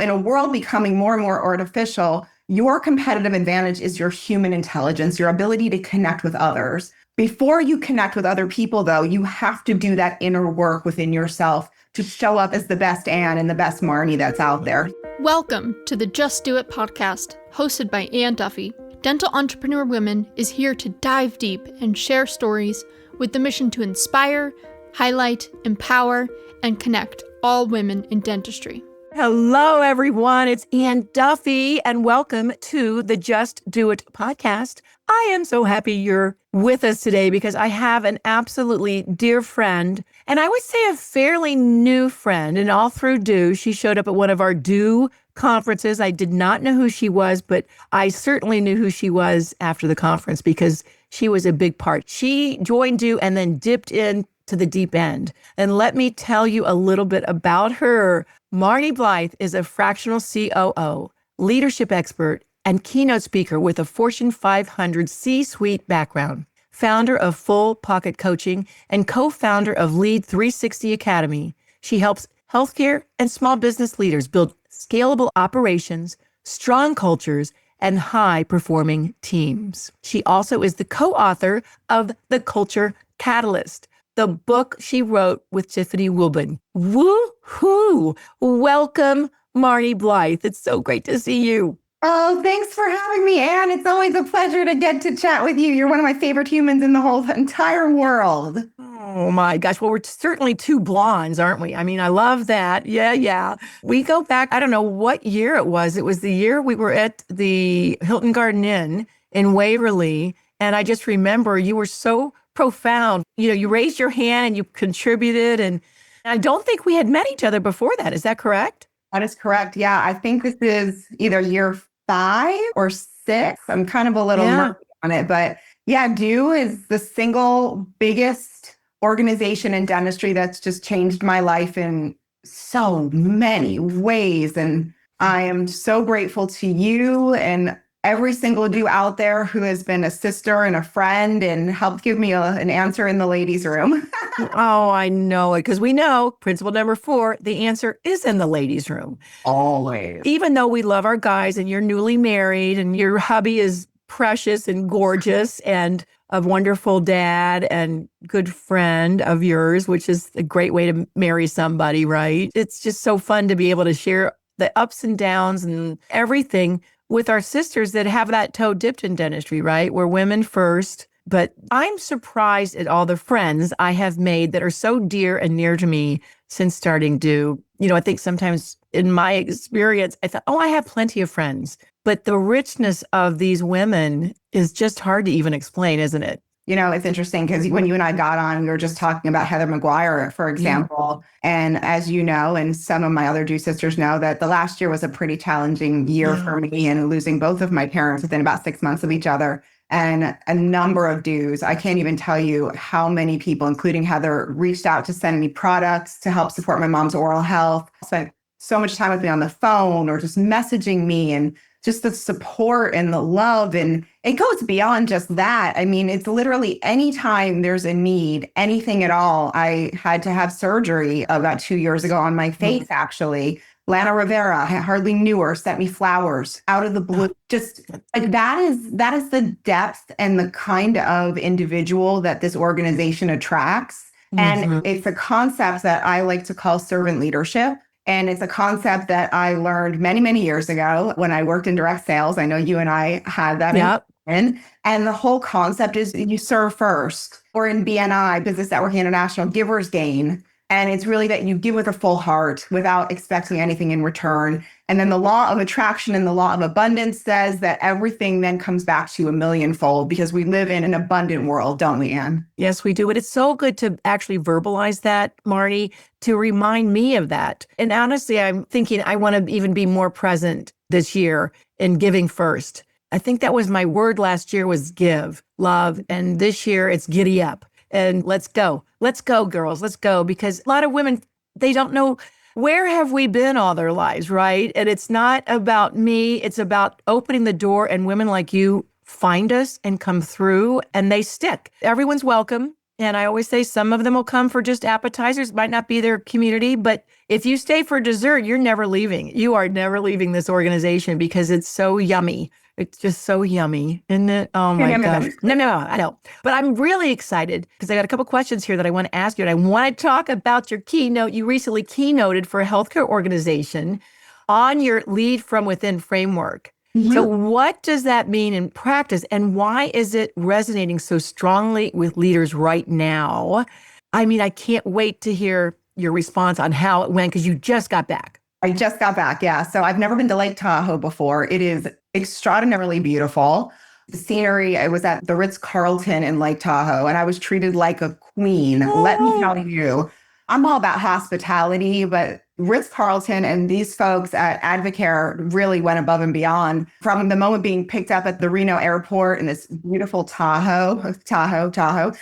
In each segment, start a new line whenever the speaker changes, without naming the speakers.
In a world becoming more and more artificial, your competitive advantage is your human intelligence, your ability to connect with others. Before you connect with other people, though, you have to do that inner work within yourself to show up as the best Anne and the best Marni that's out there.
Welcome to the Just Do It podcast, hosted by Ann Duffy. Dental Entrepreneur Women is here to dive deep and share stories with the mission to inspire, highlight, empower, and connect all women in dentistry.
Hello, everyone. It's Ann Duffy, and welcome to the Just Do It podcast. I am so happy you're with us today because I have an absolutely dear friend, and I would say a fairly new friend. And all through Do, she showed up at one of our Do conferences. I did not know who she was, but I certainly knew who she was after the conference because she was a big part. She joined Do and then dipped in to the deep end. And let me tell you a little bit about her. Marni Blythe is a fractional COO, leadership expert, and keynote speaker with a Fortune 500 C-suite background, founder of Full Pocket Coaching and co-founder of Lead 360 Academy. She helps healthcare and small business leaders build scalable operations, strong cultures, and high-performing teams. She also is the co-author of The Culture Catalyst, the book she wrote with Tiffany Wilburn. Woo-hoo! Welcome, Marni Blythe. It's so great to see you.
Oh, thanks for having me, Anne. It's always a pleasure to get to chat with you. You're one of my favorite humans in the whole entire world.
Oh my gosh. Well, we're certainly two blondes, aren't we? I mean, I love that. Yeah. We go back, I don't know what year it was. It was the year we were at the Hilton Garden Inn in Waverly. And I just remember you were so profound. You raised your hand and you contributed. And I don't think we had met each other before that. Is that correct?
That is correct. Yeah, I think this is either year 5 or 6. I'm kind of a little murky on it. But yeah, Do is the single biggest organization in dentistry that's just changed my life in so many ways. And I am so grateful to you and every single Do out there who has been a sister and a friend and helped give me an answer in the ladies' room.
Oh, I know it. Because we know principle number 4, the answer is in the ladies' room.
Always.
Even though we love our guys and you're newly married and your hubby is precious and gorgeous and a wonderful dad and good friend of yours, which is a great way to marry somebody, right? It's just so fun to be able to share the ups and downs and everything with our sisters that have that toe dipped in dentistry, right? We're women first. But I'm surprised at all the friends I have made that are so dear and near to me since starting Do. I think sometimes in my experience, I thought, I have plenty of friends. But the richness of these women is just hard to even explain, isn't it?
It's interesting because when you and I got on, we were just talking about Heather McGuire, for example. Yeah. And as you know, and some of my other Do sisters know, that the last year was a pretty challenging year for me, and losing both of my parents within about 6 months of each other. And a number of Do's. I can't even tell you how many people, including Heather, reached out to send me products to help support my mom's oral health. Spent so much time with me on the phone or just messaging me, and just the support and the love. And it goes beyond just that. I mean, it's literally anytime there's a need, anything at all. I had to have surgery about 2 years ago on my face, actually. Lana Rivera, I hardly knew her, sent me flowers out of the blue. Just like that is the depth and the kind of individual that this organization attracts. And it's a concept that I like to call servant leadership. And it's a concept that I learned many, many years ago when I worked in direct sales. I know you and I had that in. And the whole concept is you serve first. Or in BNI, Business Network International, givers gain. And it's really that you give with a full heart without expecting anything in return. And then the law of attraction and the law of abundance says that everything then comes back to you a millionfold, because we live in an abundant world, don't we, Anne?
Yes, we do. And it's so good to actually verbalize that, Marni, to remind me of that. And honestly, I'm thinking I want to even be more present this year in giving first. I think that was my word last year, was give, love. And this year it's giddy up. And let's go. Let's go, girls. Let's go. Because a lot of women, they don't know, where have we been all their lives, right? And it's not about me. It's about opening the door, and women like you find us and come through, and they stick. Everyone's welcome. And I always say some of them will come for just appetizers, might not be their community, but if you stay for dessert, you're never leaving. You are never leaving this organization because it's so yummy. It's just so yummy, isn't it? Oh my gosh. No, I know. But I'm really excited because I got a couple questions here that I want to ask you. And I want to talk about your keynote. You recently keynoted for a healthcare organization on your Lead From Within framework. Mm-hmm. So what does that mean in practice? And why is it resonating so strongly with leaders right now? I mean, I can't wait to hear your response on how it went because you just got back.
I just got back, yeah. So I've never been to Lake Tahoe before. It is extraordinarily beautiful. The scenery, I was at the Ritz-Carlton in Lake Tahoe, and I was treated like a queen. Oh. Let me tell you, I'm all about hospitality, but Ritz-Carlton and these folks at Advocare really went above and beyond. From the moment being picked up at the Reno airport in this beautiful Tahoe.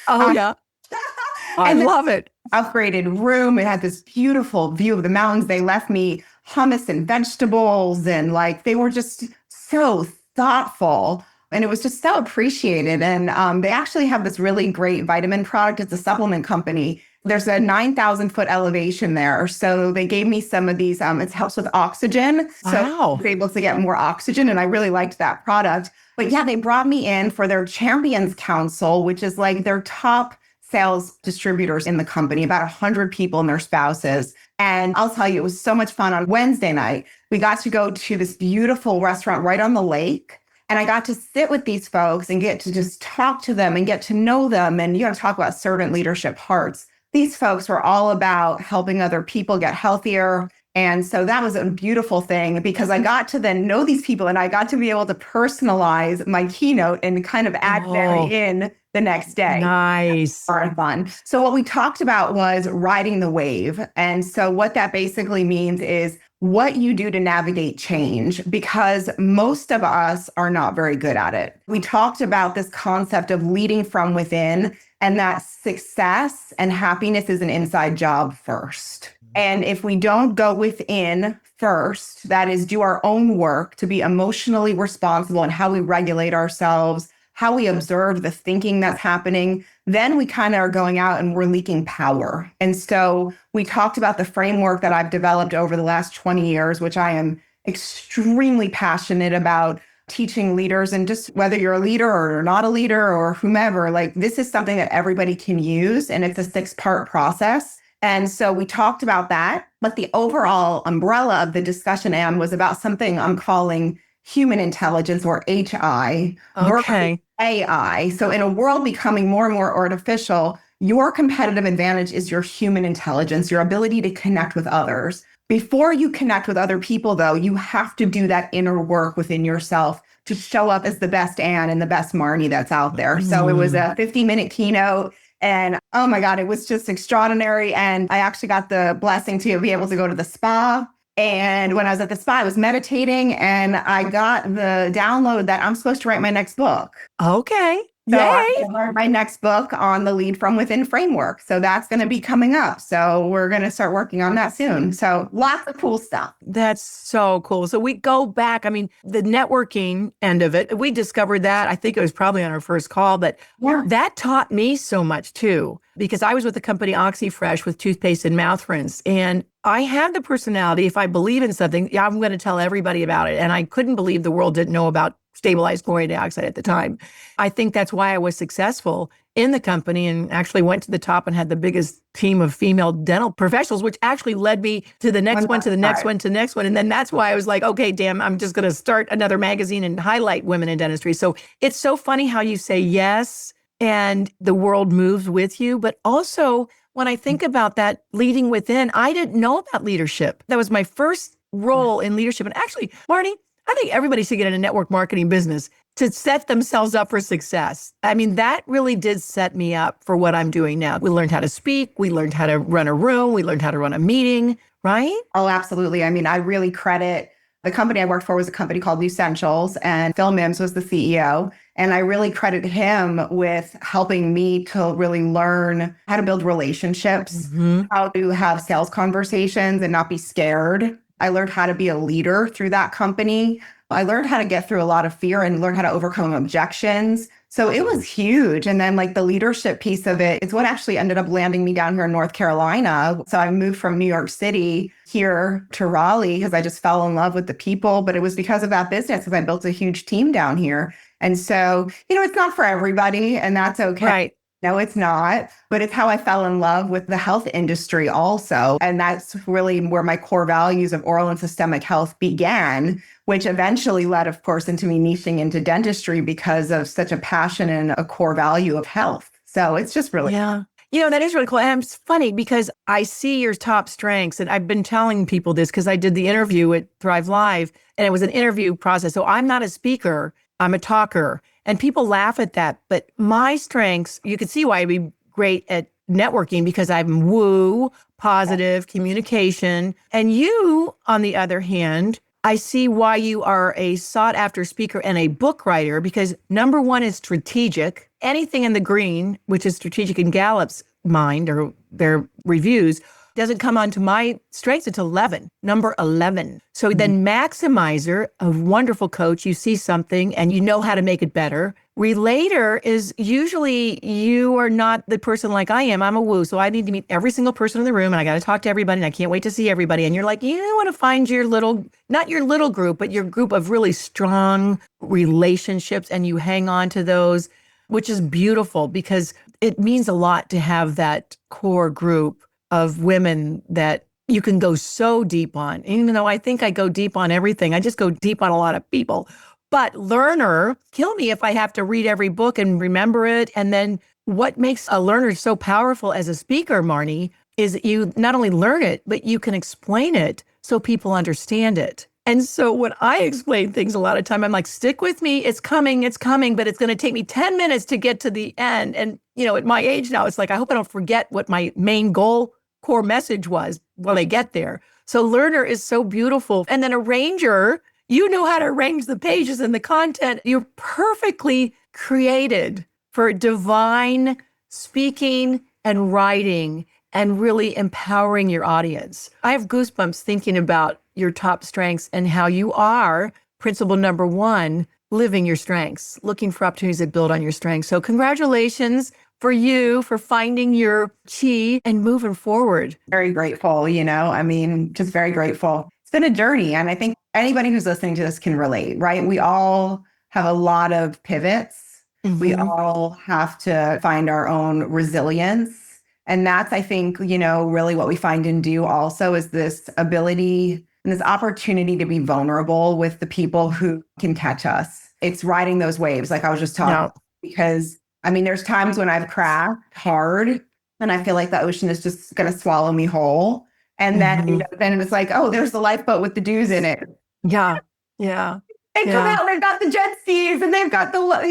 Oh, yeah. I love it.
Upgraded room. It had this beautiful view of the mountains. They left me hummus and vegetables, and like they were just so thoughtful, and it was just so appreciated. And they actually have this really great vitamin product. It's a supplement company. There's a 9,000-foot elevation there. So they gave me some of these. It helps with oxygen. So I was able to get more oxygen, and I really liked that product. But yeah, they brought me in for their Champions Council, which is like their top sales distributors in the company, about 100 people and their spouses. And I'll tell you, it was so much fun. On Wednesday night, we got to go to this beautiful restaurant right on the lake. And I got to sit with these folks and get to just talk to them and get to know them. And you got to talk about servant leadership hearts. These folks were all about helping other people get healthier. And so that was a beautiful thing because I got to then know these people, and I got to be able to personalize my keynote and kind of add them in the next day.
Nice.
Fun. So what we talked about was riding the wave. And so what that basically means is what you do to navigate change, because most of us are not very good at it. We talked about this concept of leading from within, and that success and happiness is an inside job first. And if we don't go within first, that is, do our own work to be emotionally responsible in how we regulate ourselves, how we observe the thinking that's happening, then we kind of are going out and we're leaking power. And so we talked about the framework that I've developed over the last 20 years, which I am extremely passionate about teaching leaders. And just whether you're a leader or not a leader or whomever, like this is something that everybody can use. And it's a 6-part process. And so we talked about that. But the overall umbrella of the discussion, Anne, was about something I'm calling human intelligence, or HI,
versus
AI. So in a world becoming more and more artificial, your competitive advantage is your human intelligence, your ability to connect with others. Before you connect with other people, though, you have to do that inner work within yourself to show up as the best Anne and the best Marni that's out there. So it was a 50-minute keynote. And oh my God, it was just extraordinary. And I actually got the blessing to be able to go to the spa. And when I was at the spa, I was meditating, and I got the download that I'm supposed to write my next book.
Okay.
So
Yay.
I wrote my next book on the Lead From Within framework. So that's going to be coming up. So we're going to start working on that soon. So lots of cool stuff.
That's so cool. So we go back. I mean, the networking end of it, we discovered that. I think it was probably on our first call, but that taught me so much too, because I was with the company OxyFresh with toothpaste and mouth rinse. And I have the personality, if I believe in something, I'm going to tell everybody about it. And I couldn't believe the world didn't know about stabilized chlorine dioxide at the time. I think that's why I was successful in the company and actually went to the top and had the biggest team of female dental professionals, which actually led me to the next one, to the next one, to the next one. And then that's why I was like, okay, damn, I'm just going to start another magazine and highlight women in dentistry. So it's so funny how you say yes and the world moves with you. But also when I think about that leading within, I didn't know about leadership. That was my first role in leadership. And actually, Marni, I think everybody should get in a network marketing business to set themselves up for success. I mean, that really did set me up for what I'm doing now. We learned how to speak. We learned how to run a room. We learned how to run a meeting, right?
Oh, absolutely. I mean, I really credit the company I worked for was a company called Essentials, and Phil Mims was the CEO. And I really credit him with helping me to really learn how to build relationships, how to have sales conversations and not be scared. I learned how to be a leader through that company. I learned how to get through a lot of fear and learn how to overcome objections. So it was huge. And then like the leadership piece of it is what actually ended up landing me down here in North Carolina. So I moved from New York City here to Raleigh because I just fell in love with the people. But it was because of that business, because I built a huge team down here. And so, it's not for everybody, and that's okay.
Right.
No, it's not, but it's how I fell in love with the health industry also. And that's really where my core values of oral and systemic health began, which eventually led, of course, into me niching into dentistry because of such a passion and a core value of health. So it's just really...
Yeah. That is really cool. And it's funny because I see your top strengths, and I've been telling people this because I did the interview at Thrive Live, and it was an interview process. So I'm not a speaker, I'm a talker. And people laugh at that. But my strengths, you can see why I'd be great at networking because I'm woo, positive, communication. And you, on the other hand, I see why you are a sought after speaker and a book writer because number one is strategic. Anything in the green, which is strategic in Gallup's mind or their reviews, doesn't come onto my strengths until 11, number 11. So then maximizer, a wonderful coach, you see something and you know how to make it better. Relator is usually you are not the person like I am. I'm a woo. So I need to meet every single person in the room and I got to talk to everybody and I can't wait to see everybody. And you're like, you want to find your little, not your little group, but your group of really strong relationships and you hang on to those, which is beautiful because it means a lot to have that core group of women that you can go so deep on. Even though I think I go deep on everything, I just go deep on a lot of people. But learner, kill me if I have to read every book and remember it. And then what makes a learner so powerful as a speaker, Marni, is you not only learn it, but you can explain it so people understand it. And so when I explain things a lot of time, I'm like, stick with me. It's coming, but it's going to take me 10 minutes to get to the end. And, at my age now, it's like, I hope I don't forget what my main goal core message was when I get there. So learner is so beautiful. And then arranger, you know how to arrange the pages and the content. You're perfectly created for divine speaking and writing and really empowering your audience. I have goosebumps thinking about your top strengths and how you are, principle number one, living your strengths, looking for opportunities that build on your strengths. So congratulations for you for finding your chi and moving forward.
Very grateful, just very grateful. It's been a journey. And I think anybody who's listening to this can relate, right? We all have a lot of pivots. We all have to find our own resilience. And that's, I think, really what we find and do also is this ability and this opportunity to be vulnerable with the people who can catch us. It's riding those waves, like I was just talking, because there's times when I've cracked hard and I feel like the ocean is just going to swallow me whole. And then it's like, oh, there's the lifeboat with the dudes in it.
Yeah. Yeah.
They come out and they've got the jet skis and they've got the life.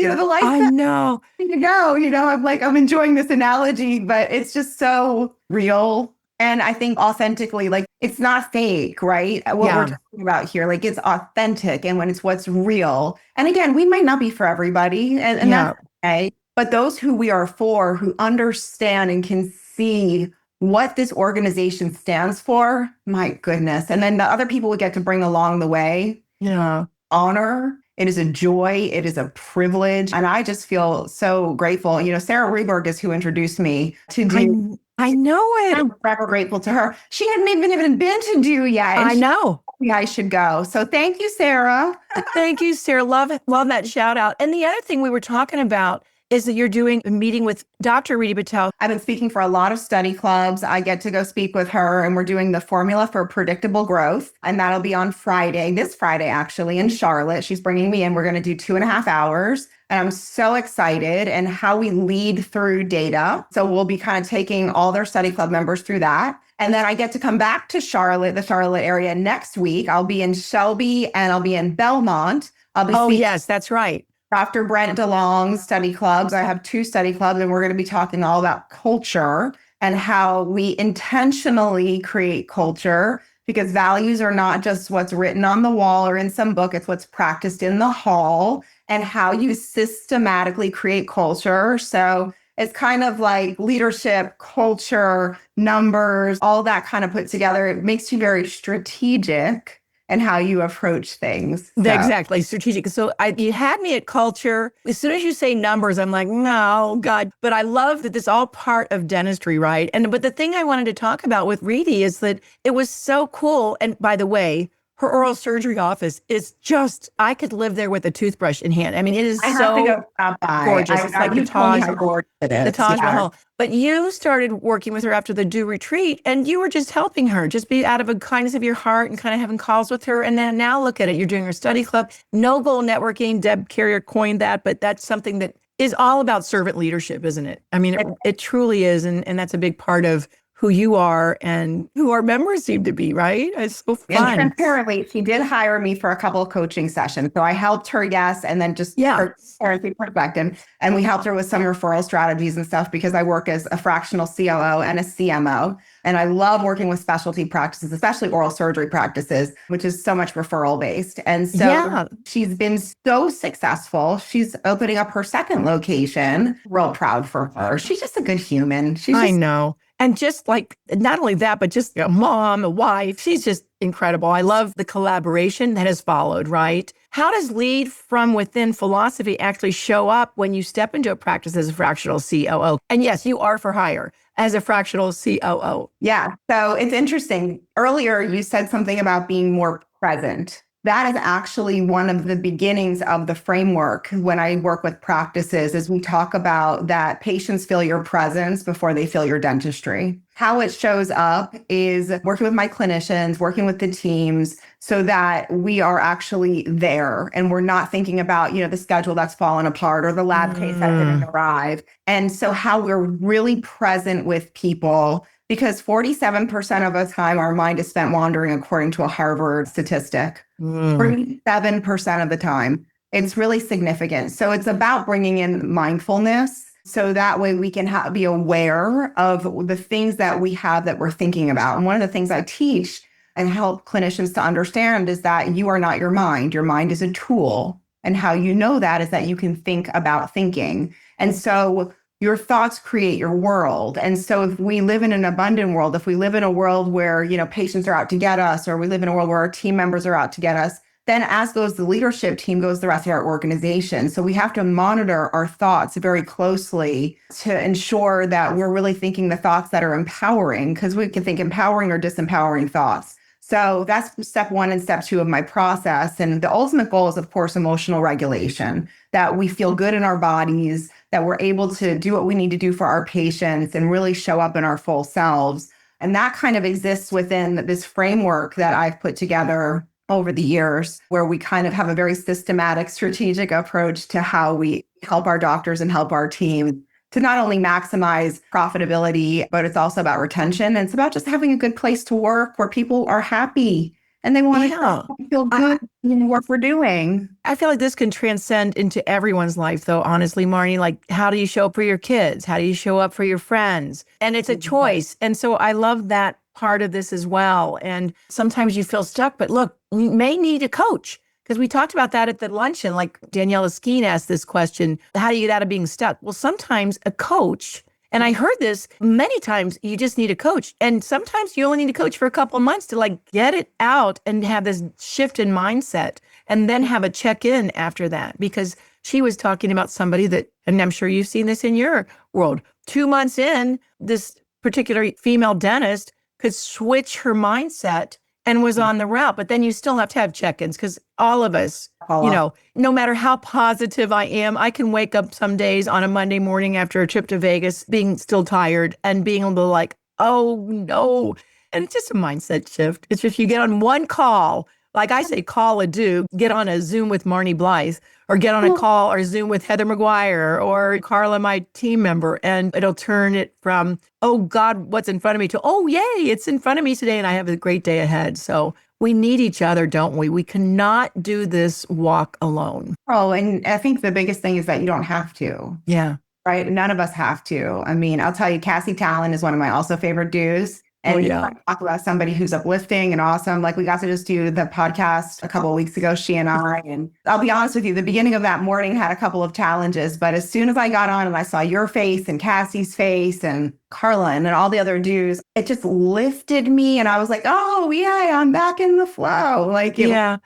I know.
To go, I'm enjoying this analogy, but it's just so real. And I think authentically, like it's not fake, right? What we're talking about here, like it's authentic. And when it's what's real. And again, we might not be for everybody and that's okay. But those who we are for, who understand and can see what this organization stands for, my goodness. And then the other people we get to bring along the way. Honor. It is a joy. It is a privilege. And I just feel so grateful. Sarah Reberg is who introduced me to do.
I know it.
I'm forever grateful to her. She hadn't even been to do yet.
I know.
I should go. So thank you, Sarah.
Thank you, Sarah. Love that shout out. And the other thing we were talking about is that you're doing a meeting with Dr. Rita Patel.
I've been speaking for a lot of study clubs. I get to go speak with her, and we're doing the formula for predictable growth. And that'll be on Friday, this Friday, actually, in Charlotte. She's bringing me in. We're going to do 2.5 hours. And I'm so excited and how we lead through data. So we'll be kind of taking all their study club members through that. And then I get to come back to Charlotte, the Charlotte area next week. I'll be in Shelby and I'll be in Belmont.
Yes, that's right.
Dr. Brent DeLong's study clubs. I have 2 study clubs, and we're going to be talking all about culture and how we intentionally create culture, because values are not just what's written on the wall or in some book. It's what's practiced in the hall and how you systematically create culture. So it's kind of like leadership, culture, numbers, all that kind of put together. It makes you very strategic and how you approach things. So.
Exactly. Strategic. So you had me at culture. As soon as you say numbers, I'm like, no, God. But I love that this is all part of dentistry, right? But the thing I wanted to talk about with Reedy is that it was so cool. And by the way, her oral surgery office is just, I could live there with a toothbrush in hand. I mean, it is so gorgeous. It's like the Taj Mahal. But you started working with her after the Do retreat, and you were just helping her, just be out of a kindness of your heart and kind of having calls with her. And then now look at it. You're doing her study club, no goal networking. Deb Carrier coined that, but that's something that is all about servant leadership, isn't it? I mean, it truly is. And that's a big part of who you are and who our members seem to be, right? It's so fun.
And transparently, she did hire me for a couple of coaching sessions. So I helped her, yes, and then just her transparency perspective. And we helped her with some referral strategies and stuff because I work as a fractional COO and a CMO. And I love working with specialty practices, especially oral surgery practices, which is so much referral based. And so she's been so successful. She's opening up her second location. Real proud for her. She's just a good human.
I know. And just like, not only that, but just a mom, a wife, she's just incredible. I love the collaboration that has followed, right? How does lead from within philosophy actually show up when you step into a practice as a fractional COO? And yes, you are for hire as a fractional COO.
Yeah. So it's interesting. Earlier, you said something about being more present. That is actually one of the beginnings of the framework when I work with practices is we talk about that patients feel your presence before they feel your dentistry. How it shows up is working with my clinicians, working with the teams so that we are actually there and we're not thinking about, the schedule that's fallen apart or the lab case that didn't arrive. And so how we're really present with people because 47% of the time our mind is spent wandering according to a Harvard statistic. 47% of the time. It's really significant. So it's about bringing in mindfulness so that way we can be aware of the things that we have that we're thinking about. And one of the things I teach and help clinicians to understand is that you are not your mind. Your mind is a tool. And how you know that is that you can think about thinking. And so your thoughts create your world. And so if we live in an abundant world, if we live in a world where, patients are out to get us, or we live in a world where our team members are out to get us, then as goes the leadership team, goes the rest of our organization. So we have to monitor our thoughts very closely to ensure that we're really thinking the thoughts that are empowering, because we can think empowering or disempowering thoughts. So that's step one and step two of my process. And the ultimate goal is, of course, emotional regulation, that we feel good in our bodies, that we're able to do what we need to do for our patients and really show up in our full selves. And that kind of exists within this framework that I've put together over the years, where we kind of have a very systematic, strategic approach to how we help our doctors and help our team to not only maximize profitability, but it's also about retention. And it's about just having a good place to work where people are happy and they want to feel good in what we're doing.
I feel like this can transcend into everyone's life, though, honestly, Marni. Like, how do you show up for your kids? How do you show up for your friends? And it's a choice. And so I love that part of this as well. And sometimes you feel stuck, but look, we may need a coach. Because we talked about that at the luncheon, like Daniela Skeen asked this question, how do you get out of being stuck? Well, sometimes a coach, and I heard this many times, you just need a coach. And sometimes you only need a coach for a couple of months to get it out and have this shift in mindset and then have a check-in after that. Because she was talking about somebody that, and I'm sure you've seen this in your world, 2 months in, this particular female dentist could switch her mindset and was on the route. But then you still have to have check-ins because all of us, no matter how positive I am, I can wake up some days on a Monday morning after a trip to Vegas being still tired and being able to oh no. And it's just a mindset shift. It's just you get on one call, like I say, call a do, get on a Zoom with Marni Blythe, or get on a call or Zoom with Heather McGuire or Carla, my team member, and it'll turn it from, oh God, what's in front of me to, oh yay, it's in front of me today and I have a great day ahead. So we need each other, don't we? We cannot do this walk alone.
Oh, and I think the biggest thing is that you don't have to.
Yeah.
Right? None of us have to. I mean, I'll tell you, Cassie Talon is one of my also favorite do's. And
yeah.
talk about somebody who's uplifting and awesome. Like we got to just do the podcast a couple of weeks ago, she and I. And I'll be honest with you, the beginning of that morning had a couple of challenges. But as soon as I got on and I saw your face and Cassie's face and Carla and all the other dudes, it just lifted me. And I was like, oh, yeah, I'm back in the flow. Like,
Yeah.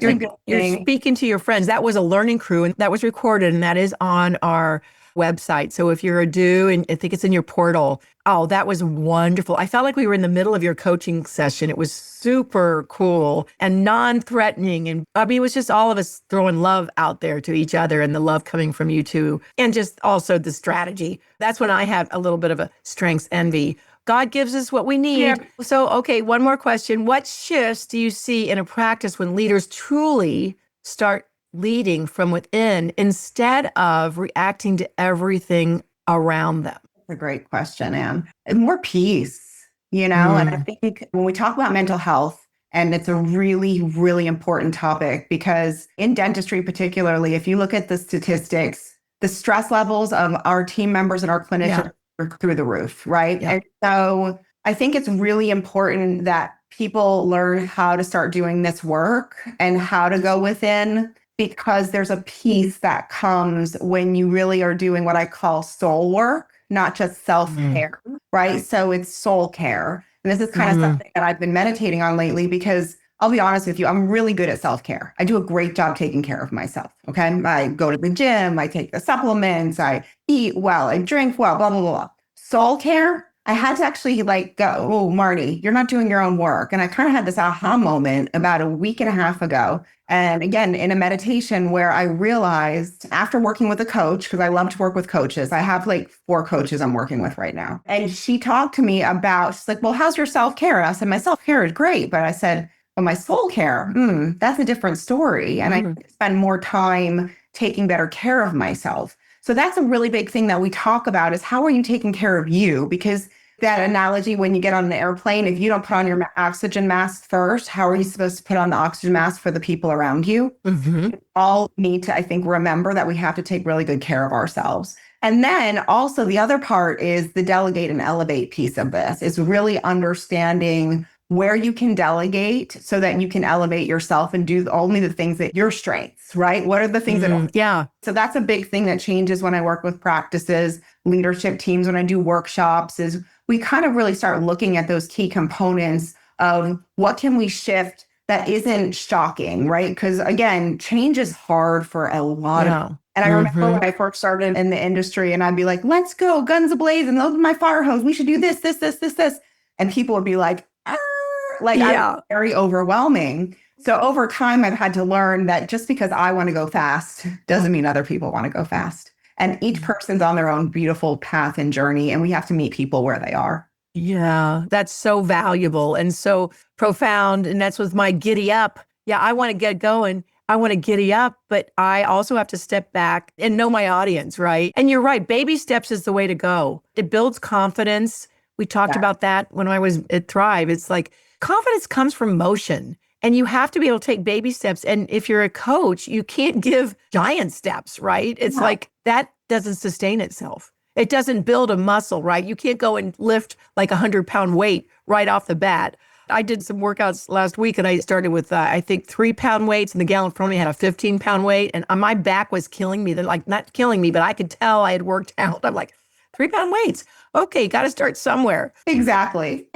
You're
you're
speaking to your friends. That was a learning crew and that was recorded and that is on our website. So if you're a do and I think it's in your portal, oh, that was wonderful. I felt like we were in the middle of your coaching session. It was super cool and non-threatening. And I mean, it was just all of us throwing love out there to each other and the love coming from you too. And just also the strategy. That's when I had a little bit of a strengths envy. God gives us what we need. Yeah. So, okay, one more question. What shifts do you see in a practice when leaders truly start leading from within instead of reacting to everything around them?
That's a great question, Anne. And more peace, And I think when we talk about mental health, and it's a really, really important topic because in dentistry, particularly, if you look at the statistics, the stress levels of our team members and our clinicians are through the roof, right? Yeah. And so I think it's really important that people learn how to start doing this work and how to go within, because there's a peace that comes when you really are doing what I call soul work, not just self-care, right? So it's soul care. And this is kind of something that I've been meditating on lately because I'll be honest with you, I'm really good at self-care. I do a great job taking care of myself, okay? I go to the gym, I take the supplements, I eat well, I drink well, blah, blah, blah, blah. Soul care, I had to actually go, oh, Marni, you're not doing your own work. And I kind of had this aha moment about a week and a half ago. And again, in a meditation where I realized after working with a coach, because I love to work with coaches, I have 4 coaches I'm working with right now. And she talked to me about, she's like, well, how's your self-care? And I said, my self-care is great. But I said, but my soul care, that's a different story. And I spend more time taking better care of myself. So that's a really big thing that we talk about is how are you taking care of you? Because that analogy, when you get on an airplane, if you don't put on your oxygen mask first, how are you supposed to put on the oxygen mask for the people around you? We all need to, I think, remember that we have to take really good care of ourselves. And then also the other part is the delegate and elevate piece of this is really understanding where you can delegate so that you can elevate yourself and do only the things that your strengths, right? What are the things that So that's a big thing that changes when I work with practices, leadership teams, when I do workshops, is we kind of really start looking at those key components of what can we shift that isn't shocking, right? Because again, change is hard for a lot of. And I remember when I first started in the industry and I'd be like, let's go, guns ablaze, and those are my fire hose. We should do this, this, this, this, this. And people would be like, I'm very overwhelming. So over time, I've had to learn that just because I want to go fast doesn't mean other people want to go fast. And each person's on their own beautiful path and journey, and we have to meet people where they are.
Yeah, that's so valuable and so profound. And that's with my giddy up. Yeah, I want to get going. I want to giddy up, but I also have to step back and know my audience, right? And you're right. Baby steps is the way to go. It builds confidence. We talked about that when I was at Thrive. It's like confidence comes from motion. And you have to be able to take baby steps. And if you're a coach, you can't give giant steps, right? It's like that doesn't sustain itself. It doesn't build a muscle, right? You can't go and lift like 100-pound weight right off the bat. I did some workouts last week and I started with, I think 3-pound weights, and the gal in front of me had a 15-pound weight. And my back was killing me. They're like, not killing me, but I could tell I had worked out. I'm like, 3-pound weights. Okay, got to start somewhere.
Exactly.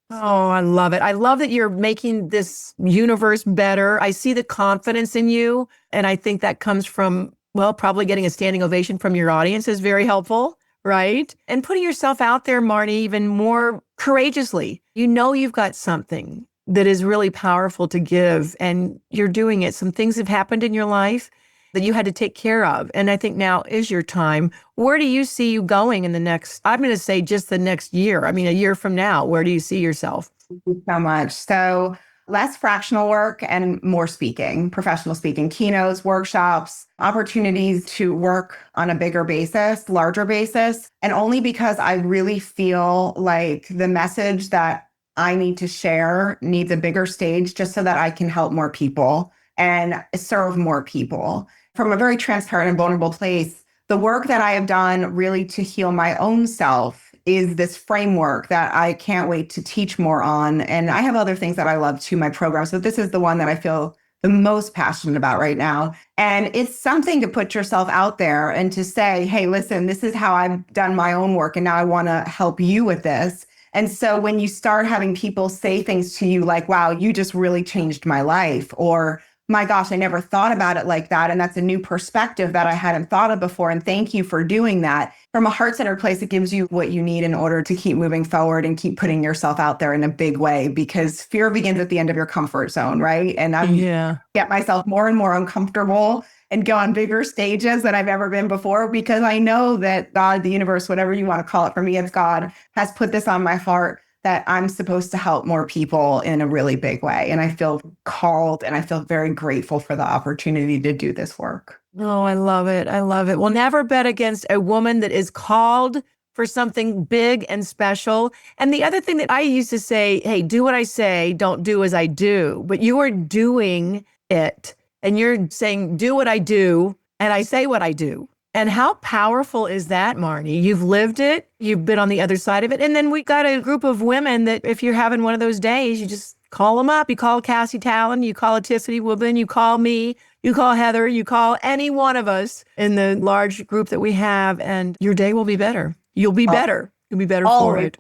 Oh, I love it. I love that you're making this universe better. I see the confidence in you. And I think that comes from, well, probably getting a standing ovation from your audience is very helpful, right? And putting yourself out there, Marni, even more courageously. You know you've got something that is really powerful to give, and you're doing it. Some things have happened in your life that you had to take care of. And I think now is your time. Where do you see you going in the next, I'm going to say just the next year. I mean, a year from now, where do you see yourself?
Thank you so much. So less fractional work and more speaking, professional speaking, keynotes, workshops, opportunities to work on a bigger basis, larger basis. And only because I really feel like the message that I need to share needs a bigger stage just so that I can help more people and serve more people. From a very transparent and vulnerable place, the work that I have done really to heal my own self is this framework that I can't wait to teach more on. And I have other things that I love too, my programs, but this is the one that I feel the most passionate about right now. And it's something to put yourself out there and to say, hey, listen, this is how I've done my own work, and now I want to help you with this. And so when you start having people say things to you like, wow, you just really changed my life, or my gosh, I never thought about it like that. And that's a new perspective that I hadn't thought of before. And thank you for doing that. From a heart-centered place, it gives you what you need in order to keep moving forward and keep putting yourself out there in a big way, because fear begins at the end of your comfort zone, right? And I get myself more and more uncomfortable and go on bigger stages than I've ever been before, because I know that God, the universe, whatever you want to call it, for me, it's God, has put this on my heart that I'm supposed to help more people in a really big way. And I feel called, and I feel very grateful for the opportunity to do this work.
Oh, I love it. I love it. Well, never bet against a woman that is called for something big and special. And the other thing that I used to say, hey, do what I say, don't do as I do. But you are doing it. And you're saying, do what I do, and I say what I do. And how powerful is that, Marni? You've lived it. You've been on the other side of it. And then we got a group of women that if you're having one of those days, you just call them up. You call Cassie Talon, you call Tiffany Woodland, you call me, you call Heather, you call any one of us in the large group that we have, and your day will be better. You'll be better. You'll be better for it.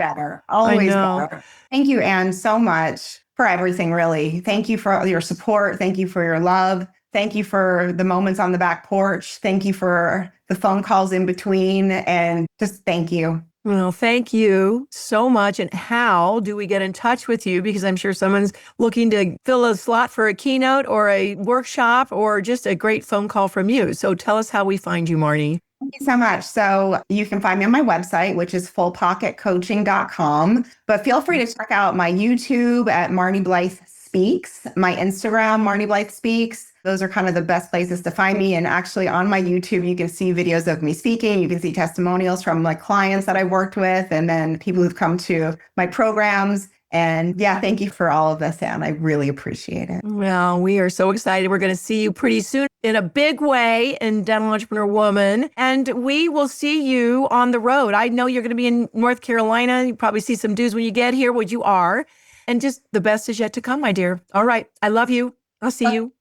Always better. Thank you, Anne, so much for everything, really. Thank you for your support. Thank you for your love. Thank you for the moments on the back porch. Thank you for the phone calls in between. And just thank you.
Well, thank you so much. And how do we get in touch with you? Because I'm sure someone's looking to fill a slot for a keynote or a workshop or just a great phone call from you. So tell us how we find you, Marni.
Thank you so much. So you can find me on my website, which is fullpocketcoaching.com. But feel free to check out my YouTube at Marni Blythe Speaks, my Instagram, Marni Blythe Speaks. Those are kind of the best places to find me. And actually on my YouTube, you can see videos of me speaking. You can see testimonials from my clients that I've worked with, and then people who've come to my programs. And yeah, thank you for all of this, Anne. I really appreciate it.
Well, we are so excited. We're going to see you pretty soon in a big way in Dental Entrepreneur Woman. And we will see you on the road. I know you're going to be in North Carolina. You probably see some dudes when you get here, which you are. And just the best is yet to come, my dear. All right. I love you. I'll see you.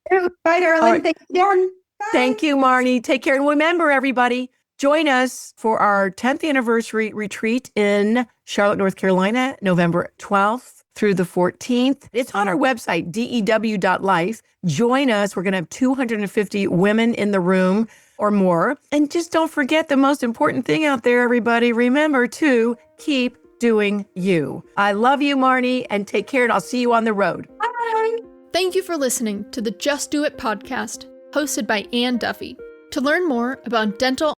Bye, darling.
Right.
Thank you, Darren.
Thank you, Marni. Take care. And remember, everybody, join us for our 10th anniversary retreat in Charlotte, North Carolina, November 12th through the 14th. It's on our website, dew.life. Join us. We're going to have 250 women in the room or more. And just don't forget the most important thing out there, everybody. Remember to keep doing you. I love you, Marni, and take care, and I'll see you on the road.
Bye.
Thank you for listening to the Just Do It podcast, hosted by Anne Duffy. To learn more about dental